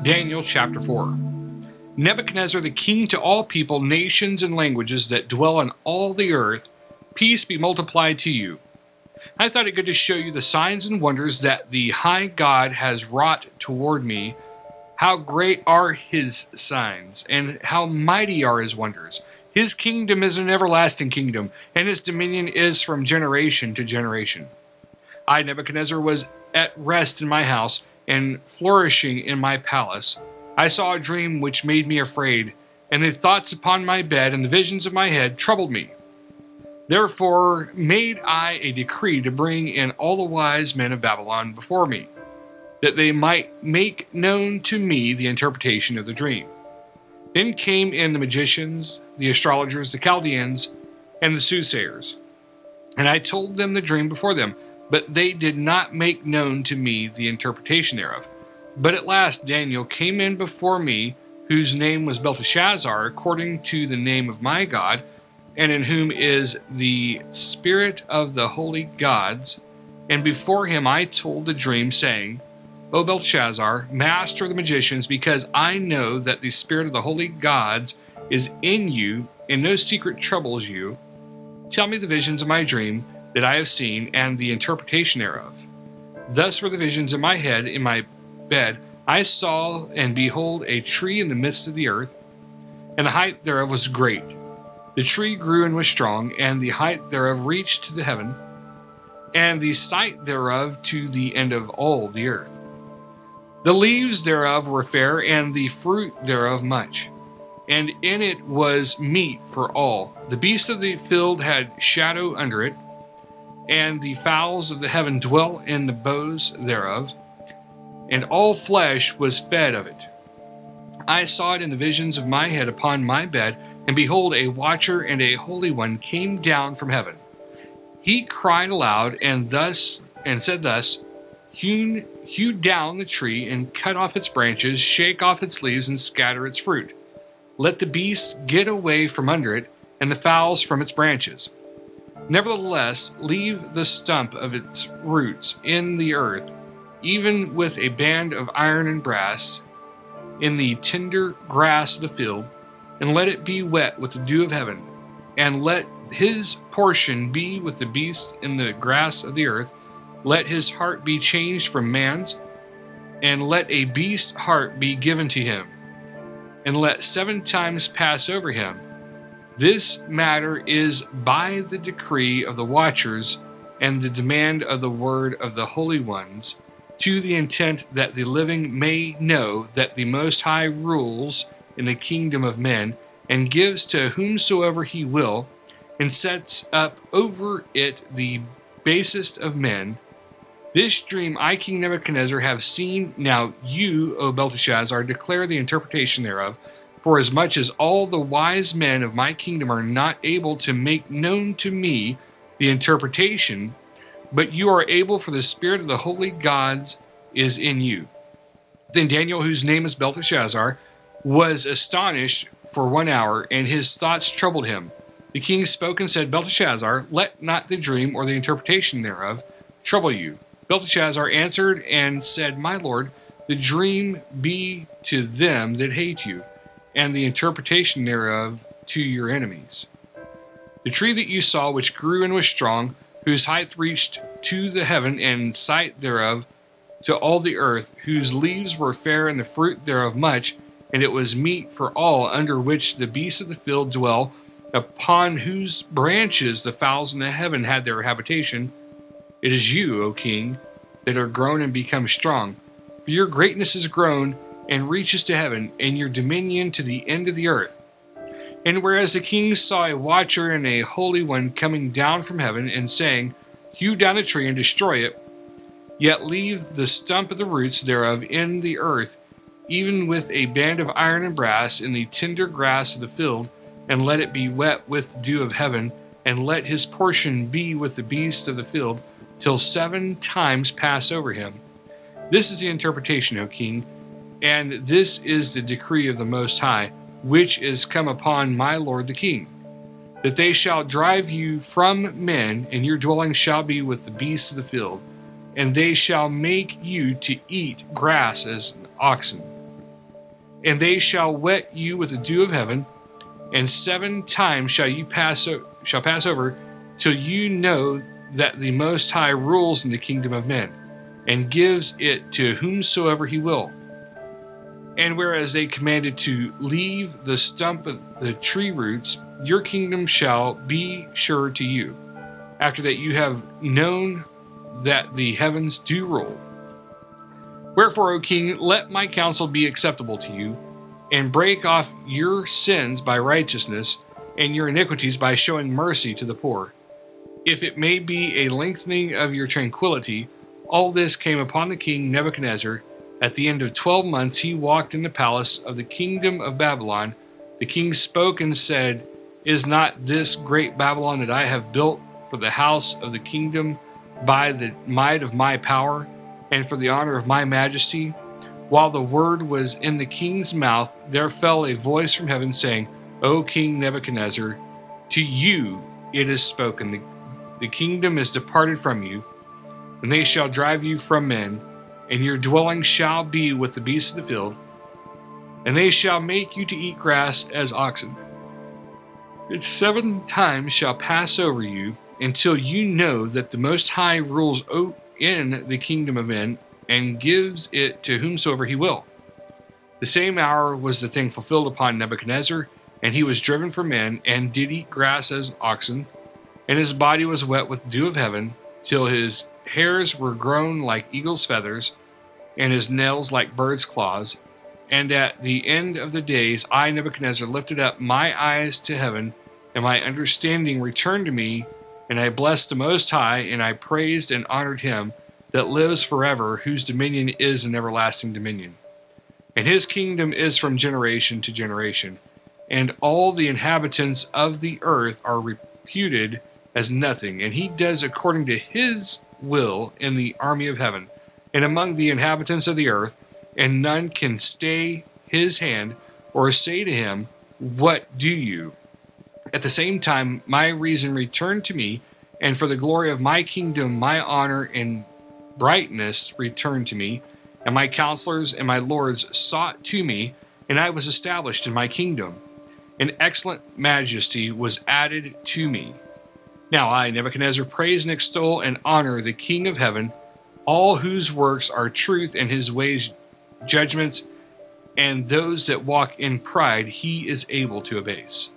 Daniel chapter 4. Nebuchadnezzar the king to all people, nations, and languages that dwell on all the earth, peace be multiplied to you. I thought it good to show you the signs and wonders that the high God has wrought toward me. How great are his signs, and how mighty are his wonders. His kingdom is an everlasting kingdom, and his dominion is from generation to generation. I, Nebuchadnezzar, was at rest in my house, and flourishing in my palace. I saw a dream which made me afraid, and the thoughts upon my bed and the visions of my head troubled me. Therefore made I a decree to bring in all the wise men of Babylon before me, that they might make known to me the interpretation of the dream. Then came in the magicians, the astrologers, the Chaldeans, and the soothsayers. And I told them the dream before them, but they did not make known to me the interpretation thereof. But at last Daniel came in before me, whose name was Belteshazzar, according to the name of my God, and in whom is the spirit of the holy gods. And before him I told the dream, saying, O Belteshazzar, master of the magicians, because I know that the spirit of the holy gods is in you, and no secret troubles you, tell me the visions of my dream that I have seen, and the interpretation thereof. Thus were the visions in my head, in my bed. I saw, and behold, a tree in the midst of the earth, and the height thereof was great. The tree grew and was strong, and the height thereof reached to the heaven, and the sight thereof to the end of all the earth. The leaves thereof were fair, and the fruit thereof much, and in it was meat for all. The beasts of the field had shadow under it, and the fowls of the heaven dwell in the boughs thereof, and all flesh was fed of it. I saw it in the visions of my head upon my bed, and behold, a watcher and a holy one came down from heaven. He cried aloud and said thus, hew down the tree, and cut off its branches, shake off its leaves, and scatter its fruit. Let the beasts get away from under it, and the fowls from its branches. Nevertheless, leave the stump of its roots in the earth, even with a band of iron and brass, in the tender grass of the field, and let it be wet with the dew of heaven, and let his portion be with the beast in the grass of the earth. Let his heart be changed from man's, and let a beast's heart be given to him, and let 7 times pass over him. This matter is by the decree of the watchers and the demand of the word of the holy ones, to the intent that the living may know that the Most High rules in the kingdom of men, and gives to whomsoever he will, and sets up over it the basest of men. This dream I, King Nebuchadnezzar, have seen. Now you, O Belteshazzar, declare the interpretation thereof, for as much as all the wise men of my kingdom are not able to make known to me the interpretation, but you are able, for the spirit of the holy gods is in you. Then Daniel, whose name is Belteshazzar, was astonished for 1 hour, and his thoughts troubled him. The king spoke and said, Belteshazzar, let not the dream or the interpretation thereof trouble you. Belteshazzar answered and said, My lord, the dream be to them that hate you, and the interpretation thereof to your enemies. The tree that you saw, which grew and was strong, whose height reached to the heaven, and sight thereof to all the earth, whose leaves were fair, and the fruit thereof much, and it was meat for all, under which the beasts of the field dwell, upon whose branches the fowls in the heaven had their habitation. It is you, O king, that are grown and become strong. For your greatness is grown, and reaches to heaven, and your dominion to the end of the earth. And whereas the king saw a watcher and a holy one coming down from heaven, and saying, Hew down the tree and destroy it, yet leave the stump of the roots thereof in the earth, even with a band of iron and brass, in the tender grass of the field, and let it be wet with dew of heaven, and let his portion be with the beasts of the field, till 7 times pass over him. This is the interpretation, O king, and this is the decree of the Most High, which is come upon my lord the king, that they shall drive you from men, and your dwelling shall be with the beasts of the field, and they shall make you to eat grass as oxen. and they shall wet you with the dew of heaven, and 7 times shall you pass over, till you know that the Most High rules in the kingdom of men, and gives it to whomsoever he will. And whereas they commanded to leave the stump of the tree roots, your kingdom shall be sure to you, after that you have known that the heavens do rule. Wherefore, O king, let my counsel be acceptable to you, and break off your sins by righteousness, and your iniquities by showing mercy to the poor, if it may be a lengthening of your tranquility. All this came upon the king Nebuchadnezzar. At the end of 12 months he walked in the palace of the kingdom of Babylon. The king spoke and said, Is not this great Babylon that I have built for the house of the kingdom by the might of my power, and for the honor of my majesty? While the word was in the king's mouth, there fell a voice from heaven saying, O King Nebuchadnezzar, to you it is spoken, the kingdom is departed from you, and they shall drive you from men, and your dwelling shall be with the beasts of the field, and they shall make you to eat grass as oxen. And 7 times shall pass over you, until you know that the Most High rules in the kingdom of men, and gives it to whomsoever he will. The same hour was the thing fulfilled upon Nebuchadnezzar, and he was driven from men, and did eat grass as oxen, and his body was wet with dew of heaven, till his hairs were grown like eagle's feathers, and his nails like birds' claws. And at the end of the days I, Nebuchadnezzar, lifted up my eyes to heaven, and my understanding returned to me, and I blessed the Most High, and I praised and honored him that lives forever, whose dominion is an everlasting dominion. And his kingdom is from generation to generation, and all the inhabitants of the earth are reputed as nothing, and he does according to his will in the army of heaven, and among the inhabitants of the earth, and none can stay his hand, or say to him, What do you? At the same time my reason returned to me, and for the glory of my kingdom my honor and brightness returned to me, and my counselors and my lords sought to me, and I was established in my kingdom. An excellent majesty was added to me. Now I, Nebuchadnezzar, praise and extol and honor the King of heaven, all whose works are truth, and his ways judgments, and those that walk in pride he is able to abase.